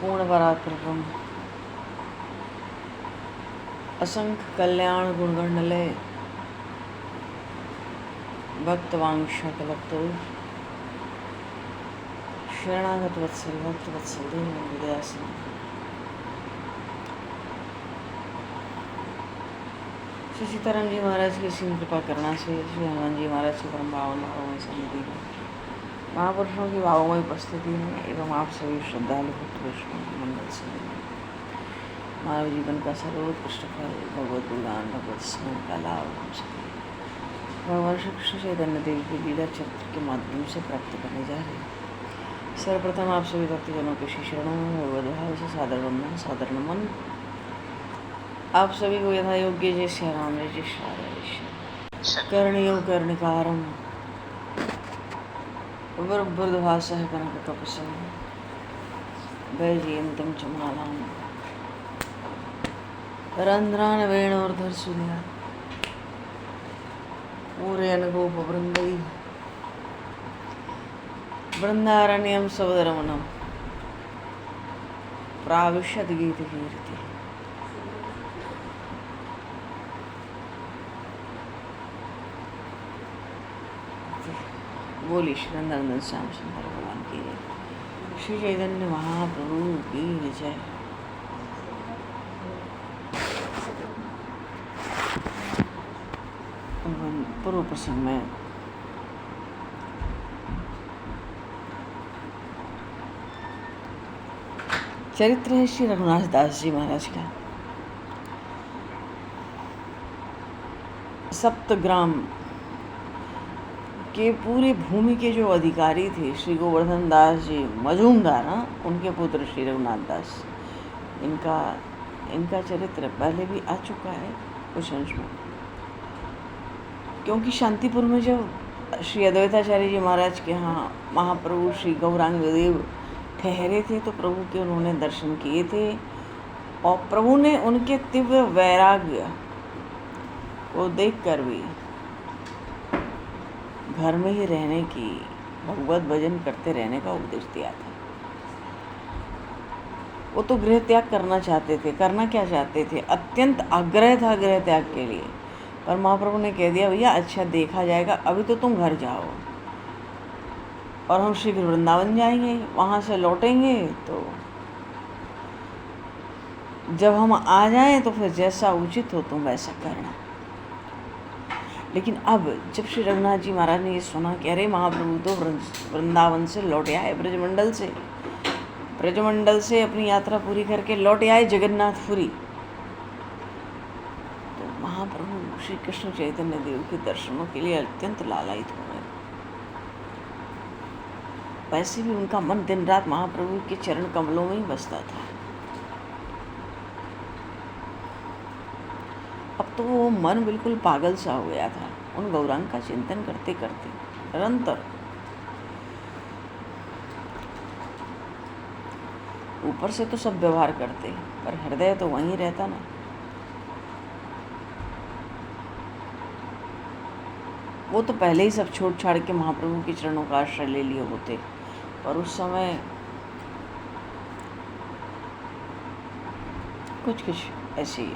पूर्ण पराक्रम असंख्य कल्याण गुणगणलय भक्तवांशकलप्तो शरणागत वत्सल भक्त वत्सल दीन हृदयासन। श्री सीताराम जी महाराज की सीम कृपा करना से श्री हनुमान जी महाराज के परम भावन भावमय सन्निधि में महापुरुषों की भावमय उपस्थिति में एवं आप सभी श्रद्धालु भक्त वैष्णव मंडल से मानव जीवन का सर्वोत्कृष्ट फल भगवत गुणगान भगवत स्मरण का लाभ हम सभी भगवान श्री कृष्ण चैतन्य देव की लीला चरित्र के माध्यम से प्राप्त करने जा रहे हैं। सर्वप्रथम आप सभी भक्तजनों के श्री चरणों में भगवत भाव से सादर वंदन सादर नमन। आप सभी को यथा योग्य जय श्री राम जय श्री करणीय कर्णिकारम वरबुर्धभासः कनककपसं वैजयन्तं च मालां रन्ध्रान् वेणोर्धरसुधया पूरयन् गोपवृन्दैः वृन्दारण्यं सवदरमणं प्राविशद् गीतकीर्तिः। बोली श्री नंदन श्याम सुंदर भगवान की जय। श्री चैतन्य महाप्रभु की जय। पूर्व प्रसंग में चरित्र है श्री रघुनाथ दास जी महाराज का। सप्तग्राम के पूरे भूमि के जो अधिकारी थे श्री गोवर्धन दास जी मजूमदार, उनके पुत्र श्री रघुनाथ दास। इनका चरित्र पहले भी आ चुका है कुछ अंश में, क्योंकि शांतिपुर में जब श्री अद्वैताचार्य जी महाराज के यहाँ महाप्रभु श्री गौरांग देव ठहरे थे तो प्रभु के उन्होंने दर्शन किए थे और प्रभु ने उनके तीव्र वैराग्य को देखकर भी घर में ही रहने की, भगवत भजन करते रहने का उपदेश दिया था। वो तो गृह त्याग करना चाहते थे, करना क्या चाहते थे, अत्यंत आग्रह था गृह त्याग के लिए, पर महाप्रभु ने कह दिया भैया अच्छा देखा जाएगा, अभी तो तुम घर जाओ और हम शीघ्र वृंदावन जाएंगे, वहाँ से लौटेंगे तो जब हम आ जाएं तो फिर जैसा उचित हो तुम वैसा करना। लेकिन अब जब श्री रघुनाथ जी महाराज ने ये सुना कि अरे महाप्रभु तो वृंदावन से लौट आए, ब्रजमंडल से अपनी यात्रा पूरी करके लौट आए जगन्नाथपुरी, तो महाप्रभु श्री कृष्ण चैतन्य देव के दर्शनों के लिए अत्यंत लालायित हो गए। वैसे भी उनका मन दिन रात महाप्रभु के चरण कमलों में ही बसता था। अब तो वो मन बिल्कुल पागल सा हो गया था उन गौरांग का चिंतन करते करते निरंतर। ऊपर से तो सब व्यवहार करते पर हृदय तो वहीं रहता ना। वो तो पहले ही सब छोड़ छाड़ के महाप्रभु के चरणों का आश्रय ले लिए होते, पर उस समय कुछ ऐसे ही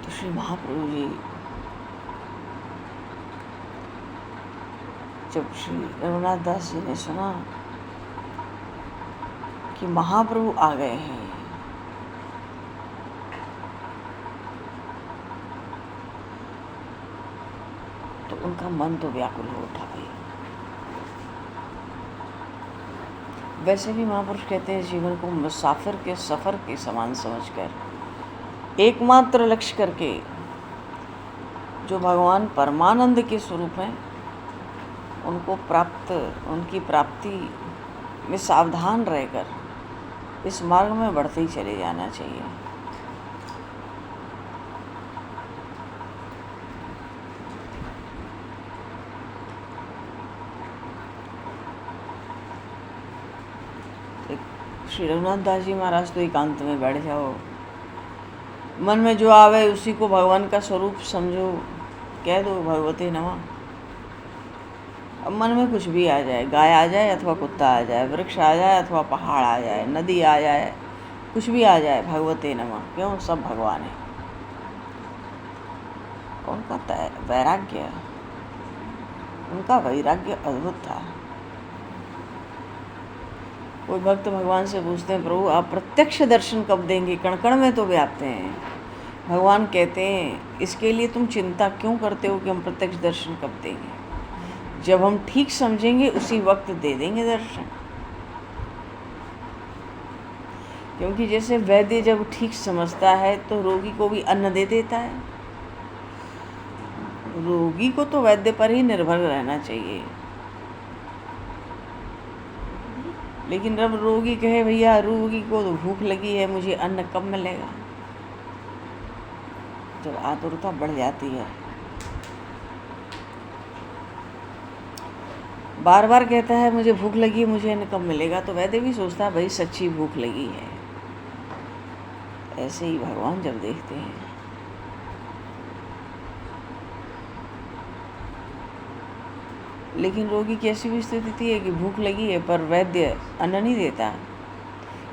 तो श्री महाप्रभु जी जब श्री रघुनाथ दास जी ने सुना कि महाप्रभु आ गए हैं, तो उनका मन तो व्याकुल हो उठा भाई। वैसे भी महापुरुष कहते हैं जीवन को मुसाफिर के सफ़र के समान समझकर एकमात्र लक्ष्य करके जो भगवान परमानंद के स्वरूप हैं उनकी प्राप्ति में सावधान रहकर इस मार्ग में बढ़ते ही चले जाना चाहिए। श्री रघुनाथ दास जी महाराज तो एकांत में बैठ जाओ, मन में जो आवे उसी को भगवान का स्वरूप समझो, कह दो भगवते नमः। अब मन में कुछ भी आ जाए, गाय आ जाए अथवा कुत्ता आ जाए, वृक्ष आ जाए अथवा पहाड़ आ जाए, नदी आ जाए, कुछ भी आ जाए, भगवते नमः, क्यों, सब भगवान है। उनका वैराग्य अद्भुत था। कोई भक्त भगवान से पूछते हैं, प्रभु आप प्रत्यक्ष दर्शन कब देंगे, कण कण में तो व्याप्त हैं। भगवान कहते हैं, इसके लिए तुम चिंता क्यों करते हो कि हम प्रत्यक्ष दर्शन कब देंगे, जब हम ठीक समझेंगे उसी वक्त दे देंगे दर्शन। क्योंकि जैसे वैद्य जब ठीक समझता है तो रोगी को भी अन्न दे देता है। रोगी को तो वैद्य पर ही निर्भर रहना चाहिए, लेकिन जब रोगी कहे भैया रोगी को तो भूख लगी है, मुझे अन्न कब मिलेगा, जब आतुरता बढ़ जाती है, बार बार कहता है मुझे भूख लगी है, मुझे अन्न कब मिलेगा, तो वैद्य भी सोचता है भाई सच्ची भूख लगी है। ऐसे ही भगवान जब देखते हैं, लेकिन रोगी की ऐसी भी स्थिति थी है कि भूख लगी है पर वैद्य अन्न नहीं देता,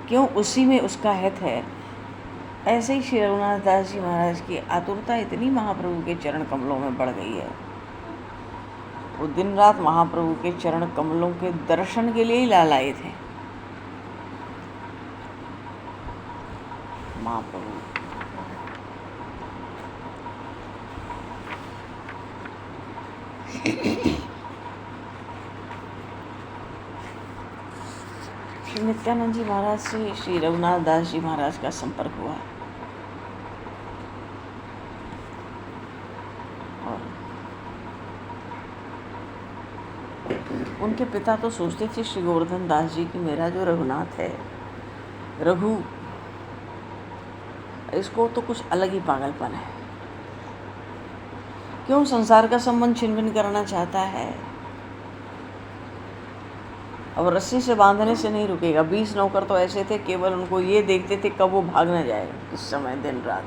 क्यों, उसी में उसका हित है। ऐसे ही श्री रघुनाथ दास जी महाराज की आतुरता इतनी महाप्रभु के चरण कमलों में बढ़ गई है, वो दिन रात महाप्रभु के चरण कमलों के दर्शन के लिए ही लालाए थे। महाप्रभु श्री नित्यानंद जी महाराज से श्री रघुनाथ दास जी महाराज का संपर्क हुआ और उनके पिता तो सोचते थे श्री गोवर्धन दास जी कि मेरा जो रघुनाथ है, रघु, इसको तो कुछ अलग ही पागलपन है, क्यों संसार का संबंध छिन्न भिन्न करना चाहता है। अब रस्सी से बांधने से नहीं रुकेगा। 20 नौकर तो ऐसे थे, केवल उनको ये देखते थे कब वो भाग न जाए, इस समय दिन रात।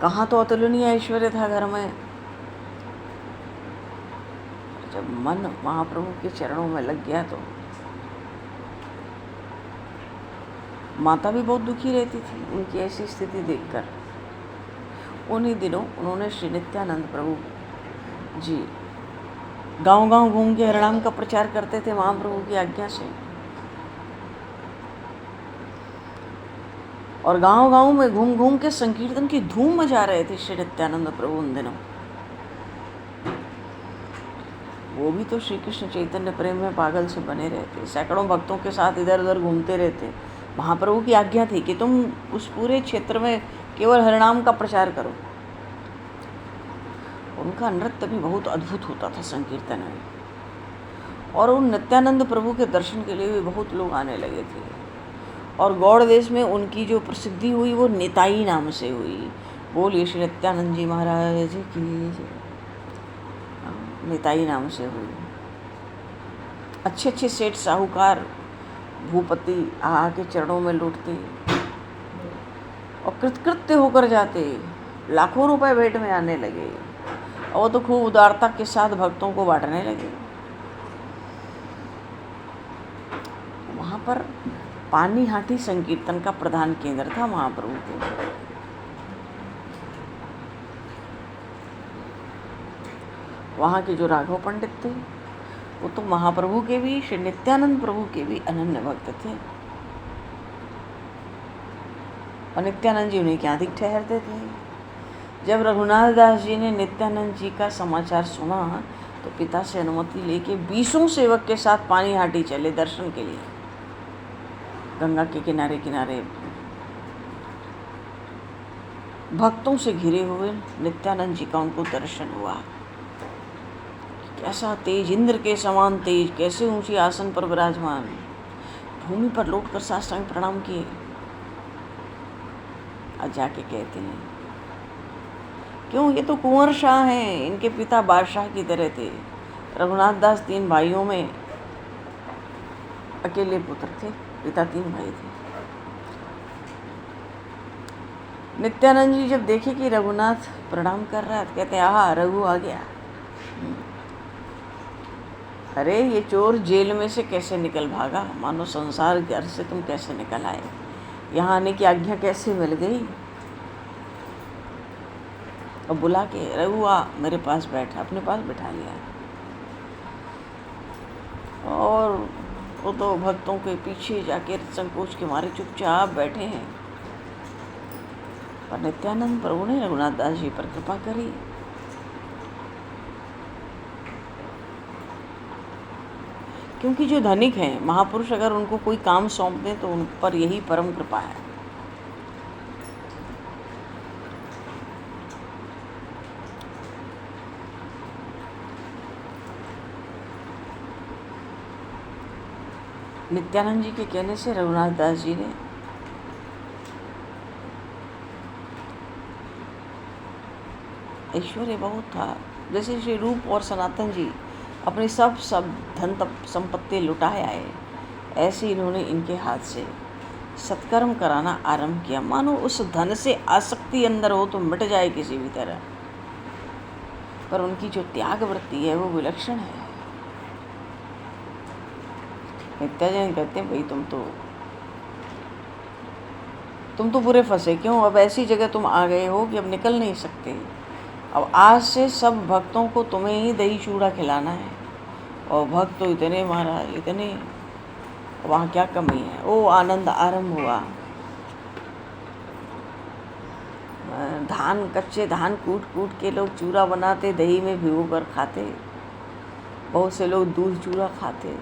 कहाँ तो अतुलनीय ऐश्वर्य था घर में। जब मन महाप्रभु के चरणों में लग गया तो माता भी बहुत दुखी रहती थी उनकी ऐसी स्थिति देखकर। उन्हीं दिनों उन्होंने श्री नित्यानंद प्रभु जी गांव-गांव घूम के हरिनाम का प्रचार करते थे महाप्रभु की आज्ञा से, और गांव-गांव में घूम घूम के संकीर्तन की धूम मचा रहे थे श्री नित्यानंद प्रभु उन दिनों। वो भी तो श्री कृष्ण चैतन्य प्रेम में पागल से बने रहते, सैकड़ों भक्तों के साथ इधर उधर घूमते रहते। महाप्रभु की आज्ञा थी कि तुम उस पूरे क्षेत्र में केवल हरिनाम का प्रचार करो। उनका नृत्य भी बहुत अद्भुत होता था संकीर्तन में, और उन नित्यानंद प्रभु के दर्शन के लिए भी बहुत लोग आने लगे थे। और गौड़ देश में उनकी जो प्रसिद्धि हुई वो निताई नाम से हुई। बोलिए श्री नित्यानंद जी महाराज की, निताई नाम से हुई। अच्छे अच्छे सेठ साहूकार भूपति आके चरणों में लौटते और कृतकृत्य होकर जाते, लाखों रुपए भेंट में आने लगे, और वो तो खूब उदारता के साथ भक्तों को बांटने लगे। वहाँ पर पानी हाटी संकीर्तन का प्रधान केंद्र था महाप्रभु के। वहाँ के जो राघव पंडित थे वो तो महाप्रभु के भी, श्री नित्यानंद प्रभु के भी अनन्य भक्त थे, और नित्यानंद जी उन्हें क्या अधिक ठहरते थे। जब रघुनाथ दास जी ने नित्यानंद जी का समाचार सुना तो पिता से अनुमति लेके 20 सेवक के साथ पानी हाटी चले दर्शन के लिए। गंगा के किनारे किनारे भक्तों से घिरे हुए नित्यानंद जी का उनको दर्शन हुआ। कैसा तेज, इंद्र के समान तेज, कैसे ऊंची आसन पर विराजमान, भूमि पर लौटकर साष्टांग प्रणाम किए। आज जाके कहते हैं, क्यों, ये तो कुंवर शाह हैं, इनके पिता बादशाह की तरह थे। रघुनाथ दास 3 भाइयों में अकेले पुत्र थे, पिता 3 भाई थे। नित्यानंद जी जब देखे कि रघुनाथ प्रणाम कर रहा है तो कहते हैं, आहा रघु आ गया। अरे ये चोर जेल में से कैसे निकल भागा, मानो संसार घर से तुम कैसे निकल आए, यहाँ आने की आज्ञा कैसे मिल गई। और बुला के रघुआ मेरे पास बैठा, अपने पास बैठा लिया। और वो तो भक्तों के पीछे जाके संकोच के मारे चुपचाप बैठे हैं। पर नित्यानंद प्रभु ने रघुनाथ दास जी पर कृपा करी। क्योंकि जो धनिक हैं, महापुरुष अगर उनको कोई काम सौंप दें तो उन पर यही परम कृपा है। नित्यानंद जी के कहने से रघुनाथ दास जी ने ऐश्वर्य बहुत था। जैसे श्री रूप और सनातन जी अपने सब धन संपत्ति लुटाए आए, ऐसे इन्होंने इनके हाथ से सत्कर्म कराना आरंभ किया। मानो उस धन से आसक्ति अंदर हो तो मिट जाए किसी भी तरह, पर उनकी जो त्याग वृत्ति है वो विलक्षण है। नित्यानंद कहते हैं भाई तुम तो पूरे फंसे क्यों, अब ऐसी जगह तुम आ गए हो कि अब निकल नहीं सकते। अब आज से सब भक्तों को तुम्हें ही दही चूड़ा खिलाना है, और भक्त तो इतने महाराज इतने, वहाँ क्या कमी है। ओ आनंद आरंभ हुआ। कच्चे धान कूट कूट के लोग चूड़ा बनाते, दही में भिगो कर खाते। बहुत से लोग दूध चूड़ा खाते,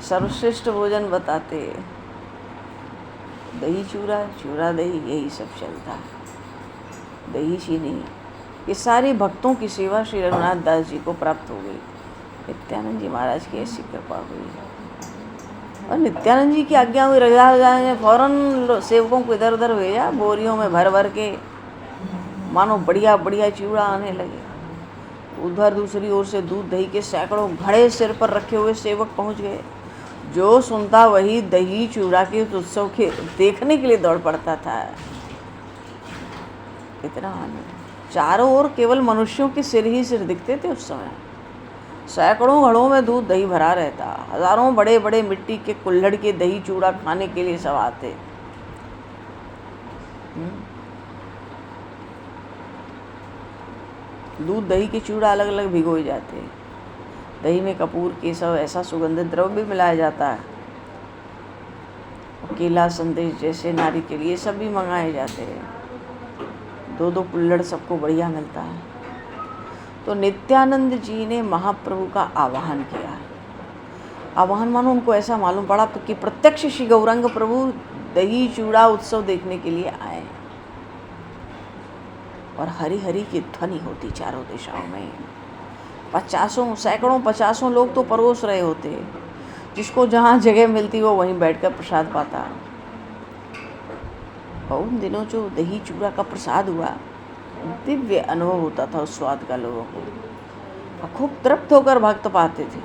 सर्वश्रेष्ठ भोजन बताते। दही चूड़ा, चूड़ा दही, यही सब चलता है। दही चीनी, ये सारे भक्तों की सेवा श्री रघुनाथ दास जी को प्राप्त हो गई। नित्यानंद जी महाराज की ऐसी कृपा हुई। और नित्यानंद जी की आज्ञा हुई, रघुनाथ ने फौरन सेवकों को इधर उधर भेजा, बोरियों में भर भर के, मानो बढ़िया बढ़िया चूड़ा आने लगे। उधर दूसरी ओर से दूध दही के सैकड़ों घड़े सिर पर रखे हुए सेवक पहुंच गए। जो सुनता वही दही चूड़ा के उत्सव के देखने के लिए दौड़ पड़ता था। इतना आनंद। चारों ओर केवल मनुष्यों के सिर ही सिर दिखते थे उस समय। सैकड़ों घड़ों में दूध दही भरा रहता। हजारों बड़े बड़े मिट्टी के कुल्हड़ के दही चूड़ा खाने के लिए सब आते। दूध दही के चूड़ा अलग अलग भिगोए जाते। दही में कपूर केसव ऐसा सुगंधित द्रव्य भी मिलाया जाता है। केला संदेश जैसे नारी के लिए सब भी मंगाए जाते हैं। दो दो कुल्हड़ सबको बढ़िया मिलता है। तो नित्यानंद जी ने महाप्रभु का आवाहन किया। आवाहन मानो उनको ऐसा मालूम पड़ा कि प्रत्यक्ष श्री गौरांग प्रभु दही चूड़ा उत्सव देखने के लिए आए। और हरि हरि की ध्वनि होती चारों दिशाओं में। सैकड़ों पचासों लोग तो परोस रहे होते। जिसको जहाँ जगह मिलती वो वहीं बैठकर प्रसाद पाता। और उन दिनों जो दही चूड़ा का प्रसाद हुआ, दिव्य अनुभव होता था उस स्वाद का लोगों को। और खूब तृप्त होकर भक्त पाते थे।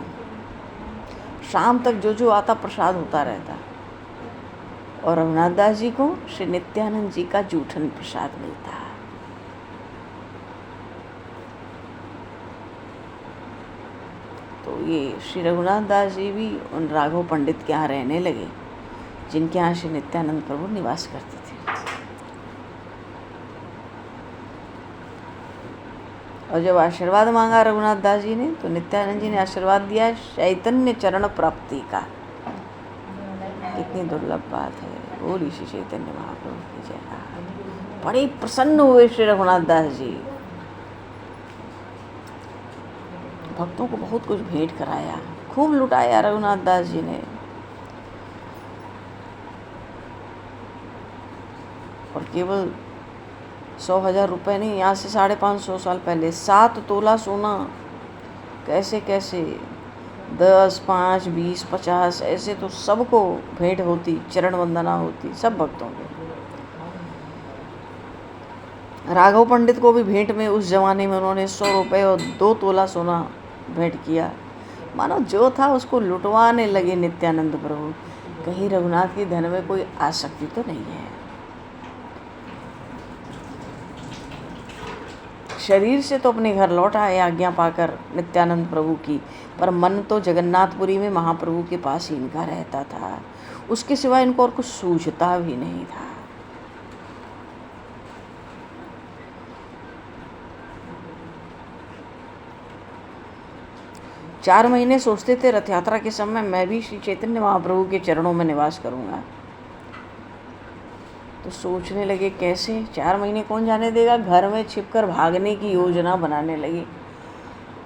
शाम तक जो जो आता प्रसाद होता रहता। और रघुनाथ दास जी को श्री नित्यानंद जी का जूठन प्रसाद मिलता। तो ये श्री रघुनाथ दास जी भी उन राघव पंडित के यहाँ रहने लगे, जिनके यहाँ श्री नित्यानंद प्रभु निवास करते थे। और जब आशीर्वाद मांगा रघुनाथ दास जी ने, तो नित्यानंद जी ने आशीर्वाद दिया चैतन्य चरण प्राप्ति का। कितनी दुर्लभ बात है। बोली श्री चैतन्य महाप्रभु की जय। बड़े प्रसन्न हुए श्री रघुनाथ दास जी। भक्तों को बहुत कुछ भेंट कराया, खूब लुटाया रघुनाथ दास जी ने। और केवल 100,000 रुपये नहीं, यहाँ से 550 साल पहले 7 तोला सोना, कैसे कैसे 10, 5, 20, 50 ऐसे तो सबको भेंट होती, चरण वंदना होती सब भक्तों के। राघव पंडित को भी भेंट में उस जमाने में उन्होंने 100 रुपये और 2 तोला सोना भेंट किया। मानो जो था उसको लुटवाने लगे नित्यानंद प्रभु। कहीं रघुनाथ के धन में कोई आसक्ति तो नहीं है। शरीर से तो अपने घर लौट आए आज्ञा पाकर नित्यानंद प्रभु की, पर मन तो जगन्नाथपुरी में महाप्रभु के पास ही इनका रहता था। उसके सिवा इनको और कुछ सूझता भी नहीं था। चार महीने सोचते थे रथ यात्रा के समय मैं भी श्री चैतन्य महाप्रभु के चरणों में निवास करूंगा। तो सोचने लगे कैसे, 4 महीने कौन जाने देगा। घर में छिपकर भागने की योजना बनाने लगे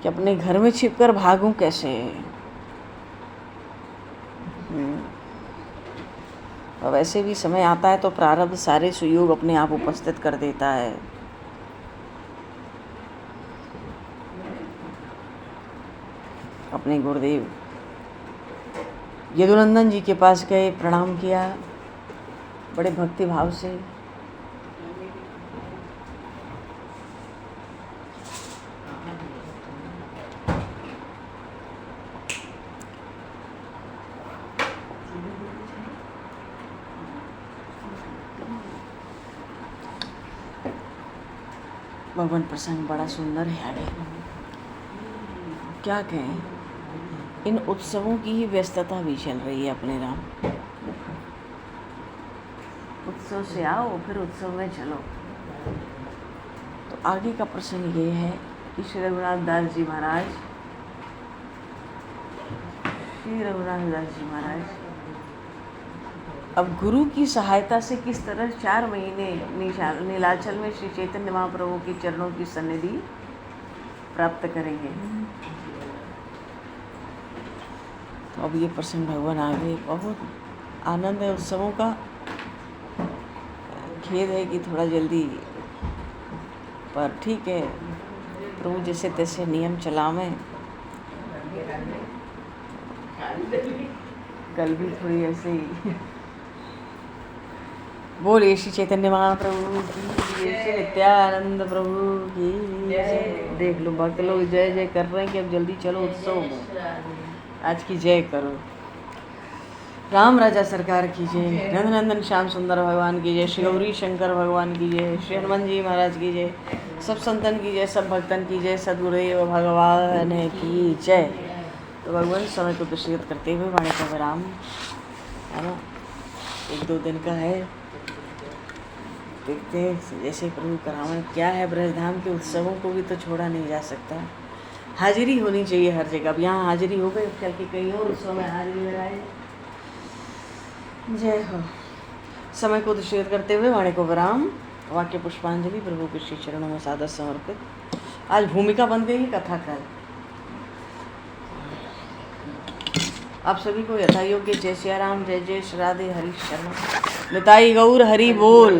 कि अपने घर में छिपकर भागूं कैसे। और वैसे भी समय आता है तो प्रारब्ध सारे सुयोग अपने आप उपस्थित कर देता है। अपने गुरुदेव यदुनंदन जी के पास गए, प्रणाम किया बड़े भक्ति भाव से। भगवान प्रसंग बड़ा सुंदर है। आगे क्या कहें, इन उत्सवों की ही व्यस्तता भी चल रही है अपने राम। उत्सव से आओ फिर उत्सव में चलो। तो आगे का प्रसंग ये है कि श्री रघुनाथ दास जी महाराज अब गुरु की सहायता से किस तरह 4 महीने नीलाचल में श्री चैतन्य महाप्रभु के चरणों की सन्निधि प्राप्त करेंगे। तो अब ये प्रसंग भगवान आगे बहुत आनंद है उत्सवों का। खेद है कि थोड़ा जल्दी, पर ठीक है, प्रभु जैसे तैसे नियम चलावें। कल भी थोड़ी ऐसे ही बोलिए श्री चैतन्य महाप्रभु की, श्री नित्यानंद प्रभु की जय। देख लो भक्त लोग जय जय कर रहे हैं कि अब जल्दी चलो उत्सव में, आज की जय करो। राम राजा सरकार की जय, नंदनंदन श्याम सुंदर भगवान की जय, श्री गौरी शंकर भगवान की जय, श्री हनुमान जी महाराज की जय, सब संतन की जय, सब भक्तन की जय, सद्गुरुदेव भगवान की जय। तो भगवान समय को दुष्कृत करते हुए वाणी का विराम है ना, 1-2 दिन का है, देखते हैं जैसे प्रभु करावन। क्या है, ब्रजधाम के उत्सवों को भी तो छोड़ा नहीं जा सकता। हाजिरी होनी चाहिए हर जगह। अब यहाँ हाजिरी हो गई, चल के कहीं और उत्सव में हाजिरी लगाए। जय हो। समय को दुष्कृत करते हुए वाणी को विराम। वाक्य पुष्पांजलि प्रभु के श्री चरणों में सादर समर्पित। आज भूमिका बन गई कथा कल। आप सभी को यथा योग्य जय सिया राम, जय जय श्री राधे हरि शरण। निताई गौर हरि बोल।